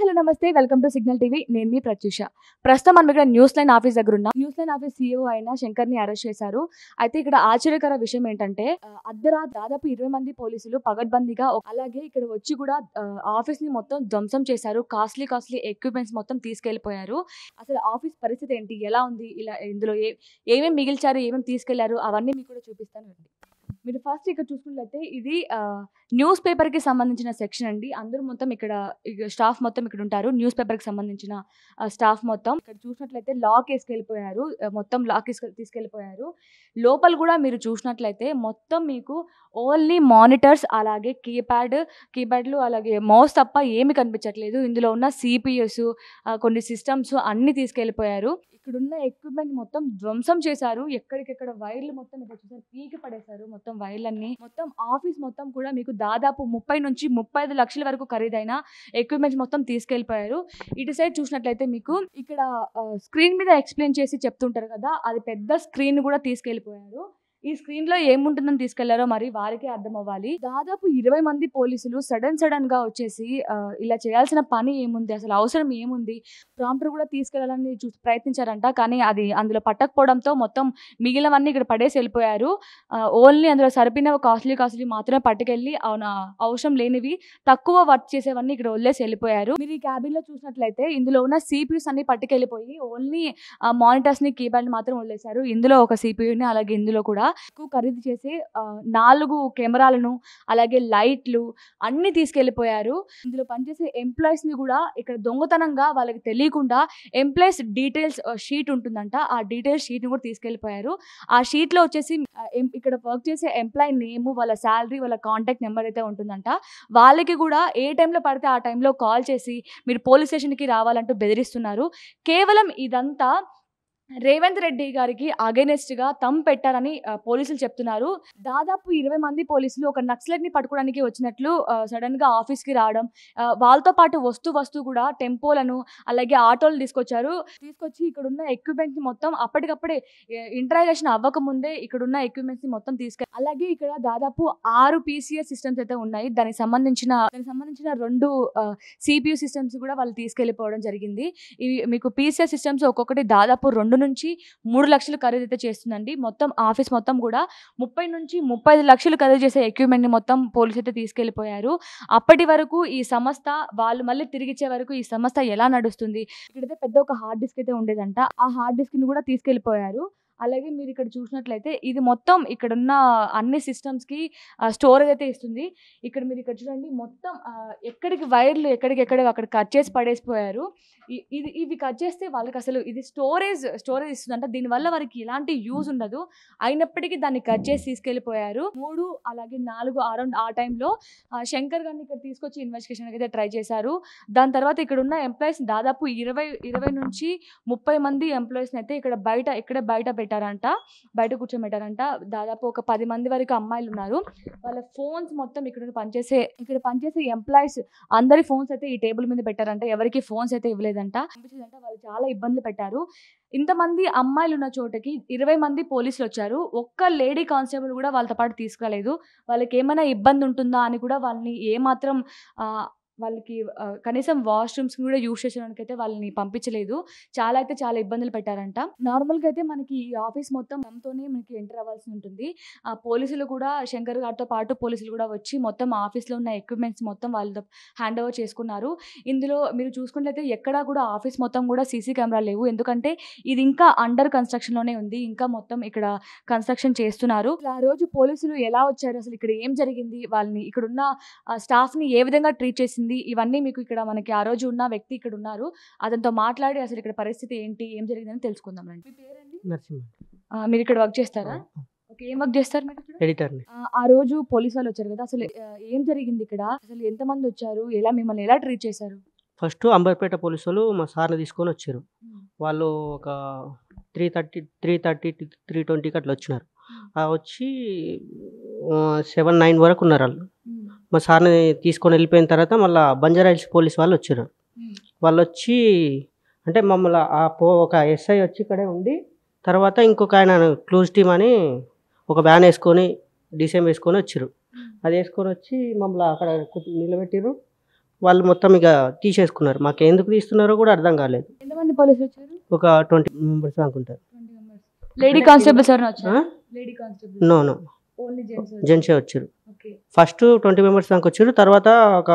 Hello నమస్తే welcome to signal TV. నేను మీ ప్రత్యూష. ప్రస్తుతం మనం ఇక్కడ న్యూస్ లైన్ ఆఫీస్ దగ్గర ఉన్నాం. న్యూస్ లైన్ ఆఫీస్ సీఈఓ అయిన శంకర్ని అరెస్ట్ చేశారు. అయితే ఇక్కడ ఆశ్చర్యకర విషయం ఏంటంటే అర్ధరాత్రి దాదాపు 20 మంది పోలీసులు పగడ్బందీగా అలాగే ఇక్కడ వచ్చి కూడా ఆఫీస్ ని మొత్తం ధ్వంసం చేశారు. కాస్ట్లీ ఎక్విప్మెంట్స్ మొత్తం తీసుకెళ్లిపోయారు. అసలు ఆఫీస్ పరిస్థితి ఏంటి, ఎలా ఉంది, ఇలా ఇందులో ఏమేమి మిగిల్చారు, ఏమేమి తీసుకెళ్లారు అవన్నీ మీకు కూడా చూపిస్తాను. మీరు ఫస్ట్ ఇక్కడ చూసుకున్నట్లయితే ఇది న్యూస్ పేపర్కి సంబంధించిన సెక్షన్ అండి. అందరూ మొత్తం ఇక్కడ స్టాఫ్ మొత్తం ఇక్కడ ఉంటారు. న్యూస్ పేపర్కి సంబంధించిన స్టాఫ్ మొత్తం ఇక్కడ చూసినట్లయితే లాక్ వేసుకెళ్ళిపోయారు. మొత్తం లాక్ తీసుకెళ్ళిపోయారు. లోపల కూడా మీరు చూసినట్లయితే మొత్తం మీకు ఓన్లీ మానిటర్స్ అలాగే కీప్యాడ్లు అలాగే మౌస్ తప్ప ఏమి కనిపించట్లేదు. ఇందులో ఉన్న సిపిఎస్ కొన్ని సిస్టమ్స్ అన్ని తీసుకెళ్ళిపోయారు. ఇక్కడున్న ఎక్విప్మెంట్ మొత్తం ధ్వంసం చేశారు. ఎక్కడికెక్కడ వైర్లు మొత్తం ఇక్కడ చూసారు, పీకి పడేశారు మొత్తం వైర్లన్నీ. మొత్తం ఆఫీస్ మొత్తం కూడా మీకు దాదాపు 30 నుంచి 35 లక్షల వరకు ఖరీదైన ఎక్విప్మెంట్స్ మొత్తం తీసుకెళ్ళిపోయారు. ఇటు సైడ్ చూసినట్లయితే మీకు ఇక్కడ స్క్రీన్ మీద ఎక్స్ప్లెయిన్ చేసి చెప్తుంటారు కదా, అది పెద్ద స్క్రీన్ కూడా తీసుకెళ్ళిపోయారు. ఈ స్క్రీన్ లో ఏముంటుందని తీసుకెళ్లారో మరి వారికే అర్థం అవ్వాలి. దాదాపు 20 మంది పోలీసులు సడన్ గా వచ్చేసి ఇలా చేయాల్సిన పని ఏముంది, అసలు అవసరం ఏముంది, ప్రాంప్టర్ కూడా తీసుకెళ్లాలని ప్రయత్నించారంట. కానీ అది అందులో పట్టకపోవడంతో మొత్తం మిగిలినవన్నీ ఇక్కడ పడేసి వెళ్ళిపోయారు. ఓన్లీ అందులో సరిపోయిన కాస్ట్లీ మాత్రమే పట్టుకెళ్ళి అవసరం లేనివి తక్కువ వర్క్ చేసేవన్నీ ఇక్కడ వదిలేసి వెళ్ళిపోయారు. మీరు ఈ క్యాబిన్ లో చూసినట్లయితే ఇందులో ఉన్న సిపియూస్ అన్ని పట్టుకెళ్ళిపోయి ఓన్లీ మానిటర్స్ ని కీప్యాడ్ మాత్రం వదిలేశారు. ఇందులో ఒక సిపియూని అలాగే ఇందులో కూడా ఎక్కువ ఖరీదు చేసి 4 కెమెరాలను అలాగే లైట్లు అన్ని తీసుకెళ్లిపోయారు. ఇందులో పనిచేసే ఎంప్లాయీస్ ని కూడా ఇక్కడ దొంగతనంగా వాళ్ళకి తెలియకుండా ఎంప్లాయీస్ డీటెయిల్స్ షీట్ ఉంటుందంట, ఆ డీటెయిల్స్ షీట్ ని కూడా తీసుకెళ్లిపోయారు. ఆ షీట్ లో వచ్చేసి ఇక్కడ వర్క్ చేసే ఎంప్లాయీ నేమ్, వాళ్ళ శాలరీ, వాళ్ళ కాంటాక్ట్ నెంబర్ అయితే ఉంటుందంట. వాళ్ళకి కూడా ఏ టైంలో పడితే ఆ టైంలో కాల్ చేసి మీరు పోలీస్ స్టేషన్కి రావాలంటూ బెదిరిస్తున్నారు. కేవలం ఇదంతా రేవంత్ రెడ్డి గారికి అగైనెస్ట్ గా పెట్టారని పోలీసులు చెప్తున్నారు. దాదాపు 20 మంది పోలీసులు ఒక నక్సలైట్ ని పట్టుకోవడానికి వచ్చినట్లు సడన్ గా ఆఫీస్ కి రావడం, వాళ్ళతో పాటు వస్తూ కూడా టెంపోలను అలాగే ఆటోలు తీసుకొచ్చి ఇక్కడున్న ఎక్విప్మెంట్ ని మొత్తం అప్పటికప్పుడే ఇంట్రాగేషన్ అవ్వకముందే ఇక్కడున్న ఎక్విప్మెంట్స్ ని మొత్తం అలాగే ఇక్కడ దాదాపు 6 PCS సిస్టమ్స్ అయితే ఉన్నాయి. దానికి సంబంధించిన 2 CPU సిస్టమ్స్ కూడా వాళ్ళు తీసుకెళ్లిపోవడం జరిగింది. ఇవి మీకు PCS సిస్టమ్స్ ఒక్కొక్కటి దాదాపు 2 నుంచి 3 లక్షలు ఖరీదైతే చేస్తుందండి. మొత్తం ఆఫీస్ మొత్తం కూడా 30 నుంచి 35 లక్షలు ఖరీదు చేసే ఎక్విప్మెంట్ ని మొత్తం పోలీసు అయితే తీసుకెళ్లిపోయారు. అప్పటి వరకు ఈ సంస్థ వాళ్ళు మళ్ళీ తిరిగిచ్చే వరకు ఈ సంస్థ ఎలా నడుస్తుంది, ఇక్కడైతే పెద్ద ఒక హార్డ్ డిస్క్ అయితే ఉండేదంట, ఆ హార్డ్ డిస్క్ ని కూడా తీసుకెళ్లిపోయారు. అలాగే మీరు ఇక్కడ చూసినట్లయితే ఇది మొత్తం ఇక్కడున్న అన్ని సిస్టమ్స్కి స్టోరేజ్ అయితే ఇస్తుంది. ఇక్కడ మీరు ఇక్కడ చూడండి, మొత్తం ఎక్కడికి వైర్లు ఎక్కడికెక్కడ అక్కడ కట్ చేసి పడేసిపోయారు. ఇవి కట్ చేస్తే వాళ్ళకి అసలు ఇది స్టోరేజ్ ఇస్తుందంట. దీనివల్ల వారికి ఎలాంటి యూజ్ ఉండదు, అయినప్పటికీ దాన్ని కట్ చేసి తీసుకెళ్ళిపోయారు. 3 అలాగే 4 అరౌండ్ ఆ టైంలో శంకర్ గారిని ఇక్కడ తీసుకొచ్చి ఇన్వెస్టిగేషన్ అయితే ట్రై చేశారు. దాని తర్వాత ఇక్కడ ఉన్న ఎంప్లాయీస్ దాదాపు 20 నుంచి 30 మంది ఎంప్లాయీస్ని అయితే ఇక్కడే బయట కూర్చోబెట్టారంట. దాదాపు ఒక 10 మంది వరకు అమ్మాయిలు ఉన్నారు. వాళ్ళ ఫోన్స్ మొత్తం ఇక్కడ పనిచేసే ఎంప్లాయీస్ అందరి ఫోన్స్ అయితే ఈ టేబుల్ మీద పెట్టారంట. ఎవరికి ఫోన్స్ అయితే ఇవ్వలేదంట. వాళ్ళు చాలా ఇబ్బందులు పెట్టారు. ఇంతమంది అమ్మాయిలు ఉన్న చోటకి 20 మంది పోలీసులు వచ్చారు. ఒక్క లేడీ కానిస్టేబుల్ కూడా వాళ్ళతో పాటు తీసుకురాలేదు. వాళ్ళకి ఏమైనా ఇబ్బంది ఉంటుందా అని కూడా వాళ్ళని ఏమాత్రం వాళ్ళకి కనీసం వాష్రూమ్స్ కూడా యూజ్ చేసేదానికి అయితే వాళ్ళని పంపించలేదు. చాలా ఇబ్బందులు పెట్టారంట. నార్మల్గా అయితే మనకి ఈ ఆఫీస్ మొత్తం తమతోనే మనకి ఎంటర్ అవ్వాల్సి ఉంటుంది. పోలీసులు కూడా శంకర్ గారితో పాటు పోలీసులు కూడా వచ్చి మొత్తం ఆఫీస్లో ఉన్న ఎక్విప్మెంట్స్ మొత్తం వాళ్ళతో హ్యాండ్ ఓవర్ చేసుకున్నారు. ఇందులో మీరు చూసుకున్నట్లయితే ఎక్కడా కూడా ఆఫీస్ మొత్తం కూడా సీసీ కెమెరాలు లేవు. ఎందుకంటే ఇది ఇంకా అండర్ కన్స్ట్రక్షన్లోనే ఉంది. ఇంకా మొత్తం ఇక్కడ కన్స్ట్రక్షన్ చేస్తున్నారు. ఆ రోజు పోలీసులు ఎలా వచ్చారు, అసలు ఇక్కడ ఏం జరిగింది, వాళ్ళని ఇక్కడున్న స్టాఫ్ని ఏ విధంగా ట్రీట్ చేసింది, ఇవన్నీ మీకు ఇక్కడ మనకి ఆ రోజు ఉన్న వ్యక్తి ఇక్కడ ఉన్నారు, అతనితో మాట్లాడి అసలు ఇక్కడ పరిస్థితి ఏంటి, ఏం జరిగిందని తెలుసుకుందాం రండి. మీ పేరండి? నరసింహ. మీరు ఇక్కడ వర్క్ చేస్తారా? ఓకే, ఏం వర్క్ చేస్తారు మీరు? ఎడిటర్. ఆ రోజు పోలీసు వాళ్ళు వచ్చారు కదా, అసలు ఏం జరిగింది ఇక్కడ, అసలు ఎంతమంది వచ్చారు, మిమ్మల్ని ఎలా ట్రీట్ చేశారు? ఫస్ట్ అంబర్పేట పోలీసు వాళ్ళు మా సార్ని తీసుకొని వచ్చారు. వాళ్ళు ఒక 3:30 3:20 అట్లా వచ్చినారు. వచ్చి 7-9 వరకు ఉన్నారు వాళ్ళు. మా సార్ని తీసుకొని వెళ్ళిపోయిన తర్వాత మళ్ళీ బంజారాహిల్స్ పోలీస్ వాళ్ళు వచ్చారు. వాళ్ళు వచ్చి అంటే మమ్మల్ని ఒక ఎస్ఐ వచ్చి ఇక్కడే ఉండి, తర్వాత ఇంకొక ఆయన క్లోజ్ టీమ్ అని ఒక వ్యాన్ వేసుకొని డీసీఎం వేసుకొని వచ్చారు. అది వేసుకొని వచ్చి మమ్మల్ని అక్కడ నిలబెట్టారు. వాళ్ళు మొత్తం ఇక తీసేసుకున్నారు. మాకు ఎందుకు తీస్తున్నారో కూడా అర్థం కాలేదు. ఎంతమంది పోలీసులు వచ్చారు? ఒక 20 మెంబర్స్ అనుకుంటారు. లేడీ కానిస్టేబుల్స్ ఎవరైనా వచ్చారా? లేడీ కానిస్టేబుల్ నో ఓన్లీ జెంట్సే వచ్చారు. ఓకే. ఫస్ట్ 20 మెంబర్స్ దాకా వచ్చారు. తర్వాత ఒక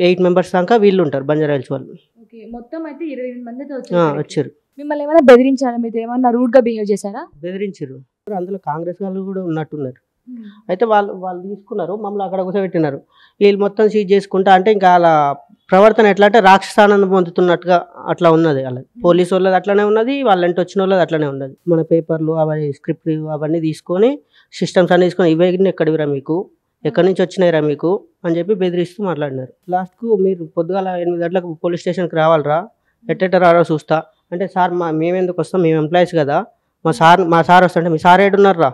8 మెంబర్స్ దాకా వీళ్ళు ఉంటారు, బంజారాహిల్స్ వాళ్ళు. ఓకే. మొత్తం అయితే 28 మంది అయితే వచ్చారు. మిమ్మల్ని ఏమైనా బెదిరించారా? మీరు ఏమన్నా రూడ్ గా బిహేవ్ చేశారా? బెదిరించారు. అందులో కాంగ్రెస్ వాళ్ళు కూడా ఉన్నట్టున్నారు. అయితే వాళ్ళు తీసుకున్నారు, మమ్మల్ని అక్కడ కూర్చోబెట్టినారు. వీళ్ళు మొత్తం సీజ్ చేసుకుంటా అంటే ఇంకా అలా ప్రవర్తన ఎట్లా అంటే రాక్షసానందం పొందుతున్నట్టుగా అట్లా ఉన్నది. అలా పోలీసు వాళ్ళది అట్లనే ఉన్నది, వాళ్ళంటే వచ్చిన వాళ్ళది అట్లనే ఉన్నది. మన పేపర్లు అవన్నీ స్క్రిప్ట్ అవన్నీ తీసుకొని సిస్టమ్స్ అన్నీ తీసుకొని ఇవన్నీ ఎక్కడివిరా మీకు, ఎక్కడి నుంచి వచ్చినాయిరా మీకు అని చెప్పి బెదిరిస్తూ మాట్లాడినారు. లాస్ట్కు మీరు పొద్దుగాల 8 గంటలకు పోలీస్ స్టేషన్కి రావాలరా, ఎట్టెట్ట రారా చూస్తా అంటే, సార్ మేమెందుకు వస్తాం, మేము ఎంప్లాయీస్ కదా, మా సార్ వస్తుంటే, మీ సార్ ఏడున్నారా,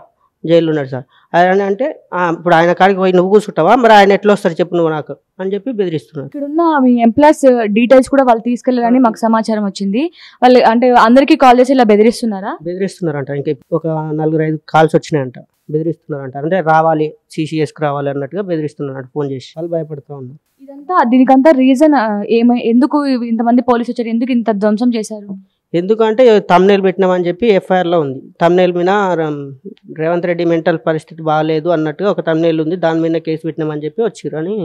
జైల్లో ఉన్నాడు సార్ అని అంటే, ఇప్పుడు ఆయన కాడికి పోయి నువ్వు కూర్చుంటావా, మరి ఆయన ఎట్లా వస్తారు చెప్పు నువ్వు నాకు అని చెప్పి బెదిరిస్తున్నారు. ఇక్కడ ఉన్న మీ ఎంప్లాయీస్ డీటెయిల్స్ కూడా వాళ్ళు తీసుకెళ్లారని మాకు సమాచారం వచ్చింది. వాళ్ళు అంటే అందరికీ కాల్ చేసి ఇలా బెదిరిస్తున్నారంట. ఇంకా ఒక 4-5 కాల్స్ వచ్చినాయంట, బెదిరిస్తున్నారంట. అంటే రావాలి, CCSకి రావాలి అన్నట్టుగా బెదిరిస్తున్నారంట ఫోన్ చేసి. వాళ్ళు భయపడుతూ ఉన్నారు. దీనికంతా రీజన్ ఎందుకు ఇంతమంది పోలీసు వచ్చారు, ఎందుకు ఇంత ధ్వంసం చేశారు? ఎందుకంటే తమ్నేల్ పెట్టినామని చెప్పి FIRలో ఉంది. తమ్నేల్ మీద రేవంత్ రెడ్డి మెంటల్ పరిస్థితి బాగాలేదు అన్నట్టుగా ఒక తమ్నేల్ ఉంది, దాని మీద కేసు పెట్టినామని చెప్పి వచ్చారు అని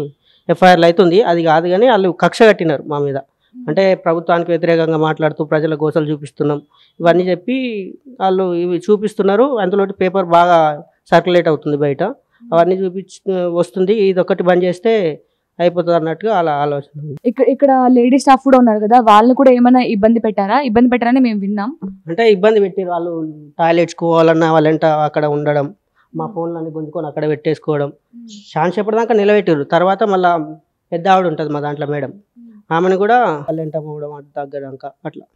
FIRలో అయితే ఉంది. అది కాదు కానీ వాళ్ళు కక్ష కట్టినారు మా మీద. అంటే ప్రభుత్వానికి వ్యతిరేకంగా మాట్లాడుతూ ప్రజల గోసలు చూపిస్తున్నాం ఇవన్నీ చెప్పి వాళ్ళు ఇవి చూపిస్తున్నారు. అందులో పేపర్ బాగా సర్క్యులేట్ అవుతుంది బయట, అవన్నీ వస్తుంది. ఇది ఒకటి బంద్ చేస్తే అయిపోతుంది అన్నట్టుగా అలా ఆలోచన. ఇక్కడ లేడీ స్టాఫ్ కూడా ఉన్నారు కదా, వాళ్ళని కూడా ఏమైనా ఇబ్బంది పెట్టారని మేము విన్నాం. అంటే ఇబ్బంది పెట్టారు. వాళ్ళు టాయిలెట్స్కి పోవాలన్నా వాళ్ళంట అక్కడ ఉండడం, మా ఫోన్లన్నీ గుంజుకొని అక్కడ పెట్టేసుకోవడం, ఛాన్స్ చెప్పడానికి నిలబెట్టారు. తర్వాత మళ్ళీ పెద్ద ఆవిడ ఉంటుంది మా దాంట్లో మేడం, ఆమెను కూడా వాళ్ళంట పోవడం అటు తగ్గడాక అట్లా.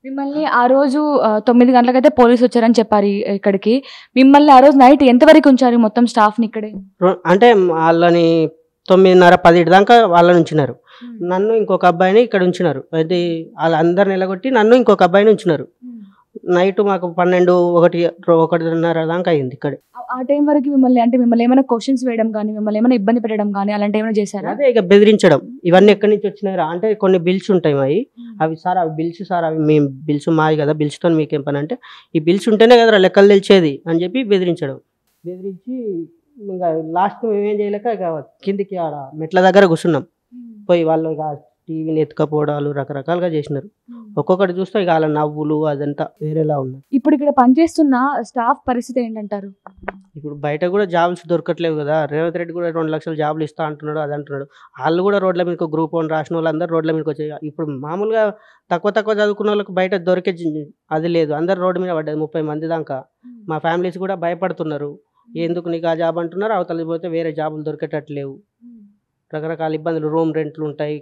మిమ్మల్ని ఆ రోజు 9 గంటలకైతే పోలీసు వచ్చారని చెప్పారు ఇక్కడికి. మిమ్మల్ని ఆ రోజు నైట్ ఎంతవరకు ఉంచారు మొత్తం స్టాఫ్ని ఇక్కడే? అంటే వాళ్ళని 9:30-10 దాకా వాళ్ళని ఉంచినారు. నన్ను ఇంకొక అబ్బాయిని ఇక్కడ ఉంచినారు. అయితే వాళ్ళందరిని నిలగొట్టి నన్ను ఇంకొక అబ్బాయిని ఉంచినారు. నైట్ మాకు 12-1:30 దాకా అయింది ఇక్కడ. ఆ టైం వరకు మిమ్మల్ని ఏమైనా క్వశ్చన్స్ వేయడం కానీ, మిమ్మల్ని ఏమైనా ఇబ్బంది పెట్టడం కానీ అలాంటి ఏమైనా చేశారా? అదే ఇక బెదిరించడం. ఇవన్నీ ఎక్కడి నుంచి వచ్చినాయిరా అంటే, కొన్ని బిల్స్ ఉంటాయి మావి, అవి సార్ అవి బిల్స్ సార్, అవి మేము బిల్స్ మావి కదా, బిల్స్తో మీకేం పని అంటే, ఈ బిల్స్ ఉంటేనే కదా లెక్కలు తెలిసేది అని చెప్పి బెదిరించడం. బెదిరించి ఇంకా లాస్ట్ మేమేం చేయలేక ఇక కిందికి ఆడ మెట్ల దగ్గర కూర్చున్నాం. పోయి వాళ్ళు ఇక టీవీని ఎత్తుకపోవడాలు రకరకాలుగా చేసినారు. ఒక్కొక్కటి చూస్తే ఇక వాళ్ళ నవ్వులు అదంతా వేరేలా ఉన్నాయి. ఇప్పుడు ఇక్కడ పనిచేస్తున్న స్టాఫ్ పరిస్థితి ఏంటంటారు? ఇప్పుడు బయట కూడా జాబ్స్ దొరకట్లేవు కదా. రేవంత్ రెడ్డి కూడా 2 లక్షల జాబులు ఇస్తా అంటున్నాడు, అది అంటున్నాడు. వాళ్ళు కూడా రోడ్ల మీదకి గ్రూప్ 1 రాసిన వాళ్ళందరూ రోడ్ల మీదకి వచ్చాయి. ఇప్పుడు మామూలుగా తక్కువ చదువుకున్న వాళ్ళకి బయట దొరికే అది లేదు, అందరు రోడ్డు మీద పడ్డది 30 మంది దాకా. మా ఫ్యామిలీస్ కూడా భయపడుతున్నారు, ఎందుకు నీకు ఆ జాబ్ అంటున్నారు, అవతల పోతే వేరే జాబులు దొరికేటట్లేవు. రకరకాల ఇబ్బందులు, రూమ్ రెంట్లు ఉంటాయి,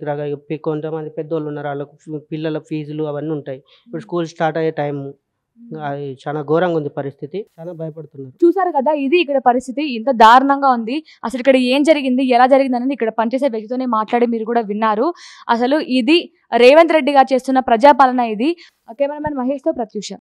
కొంతమంది పెద్దోళ్ళు ఉన్నారు, వాళ్ళకు పిల్లల ఫీజులు అవన్నీ ఉంటాయి. ఇప్పుడు స్కూల్ స్టార్ట్ అయ్యే టైము, అది చాలా ఘోరంగా ఉంది పరిస్థితి, చాలా భయపడుతున్నారు. చూసారు కదా, ఇది ఇక్కడ పరిస్థితి ఇంత దారుణంగా ఉంది. అసలు ఇక్కడ ఏం జరిగింది, ఎలా జరిగింది అనేది ఇక్కడ పనిచేసే వ్యక్తితోనే మాట్లాడి మీరు కూడా విన్నారు. అసలు ఇది రేవంత్ రెడ్డి గారు చేస్తున్న ప్రజాపాలన. ఇది కెమెరామెన్ మహేష్తో ప్రత్యూష.